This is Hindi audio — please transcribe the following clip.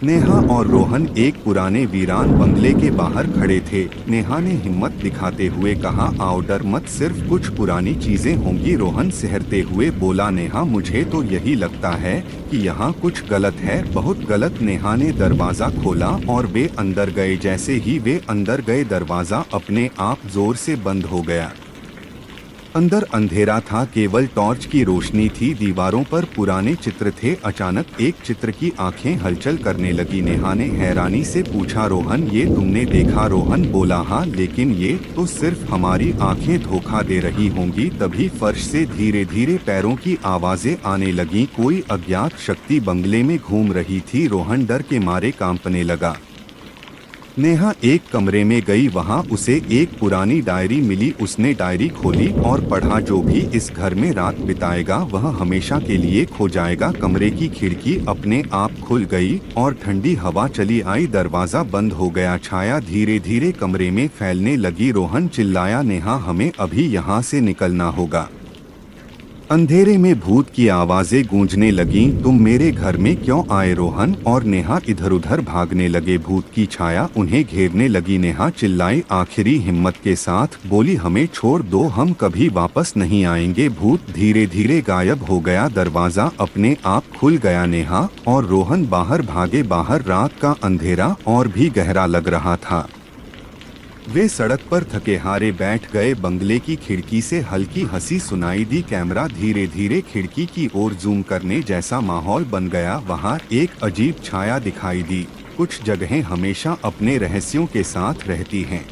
नेहा और रोहन एक पुराने वीरान बंगले के बाहर खड़े थे। नेहा ने हिम्मत दिखाते हुए कहा, आओ डर मत, सिर्फ कुछ पुरानी चीजें होंगी। रोहन सहरते हुए बोला, नेहा मुझे तो यही लगता है कि यहाँ कुछ गलत है, बहुत गलत। नेहा ने दरवाजा खोला और वे अंदर गए। जैसे ही वे अंदर गए दरवाजा अपने आप जोर से बंद हो गया। अंदर अंधेरा था, केवल टॉर्च की रोशनी थी। दीवारों पर पुराने चित्र थे। अचानक एक चित्र की आंखें हलचल करने लगी। नेहा ने हैरानी से पूछा, रोहन ये तुमने देखा? रोहन बोला, हाँ, लेकिन ये तो सिर्फ हमारी आंखें धोखा दे रही होंगी। तभी फर्श से धीरे धीरे पैरों की आवाजें आने लगीं। कोई अज्ञात शक्ति बंगले में घूम रही थी। रोहन डर के मारे कांपने लगा। नेहा एक कमरे में गई, वहां उसे एक पुरानी डायरी मिली। उसने डायरी खोली और पढ़ा, जो भी इस घर में रात बिताएगा वह हमेशा के लिए खो जाएगा। कमरे की खिड़की अपने आप खुल गई और ठंडी हवा चली आई। दरवाजा बंद हो गया। छाया धीरे धीरे कमरे में फैलने लगी। रोहन चिल्लाया, नेहा हमें अभी यहाँ से निकलना होगा। अंधेरे में भूत की आवाजें गूंजने लगीं, तुम मेरे घर में क्यों आए? रोहन और नेहा इधर उधर भागने लगे। भूत की छाया उन्हें घेरने लगी। नेहा चिल्लाई आखिरी हिम्मत के साथ, बोली, हमें छोड़ दो, हम कभी वापस नहीं आएंगे। भूत धीरे धीरे गायब हो गया। दरवाजा अपने आप खुल गया। नेहा और रोहन बाहर भागे। बाहर रात का अंधेरा और भी गहरा लग रहा था। वे सड़क पर थके हारे बैठ गए। बंगले की खिड़की से हल्की हंसी सुनाई दी। कैमरा धीरे धीरे खिड़की की ओर जूम करने जैसा माहौल बन गया। वहां एक अजीब छाया दिखाई दी। कुछ जगहें हमेशा अपने रहस्यों के साथ रहती हैं।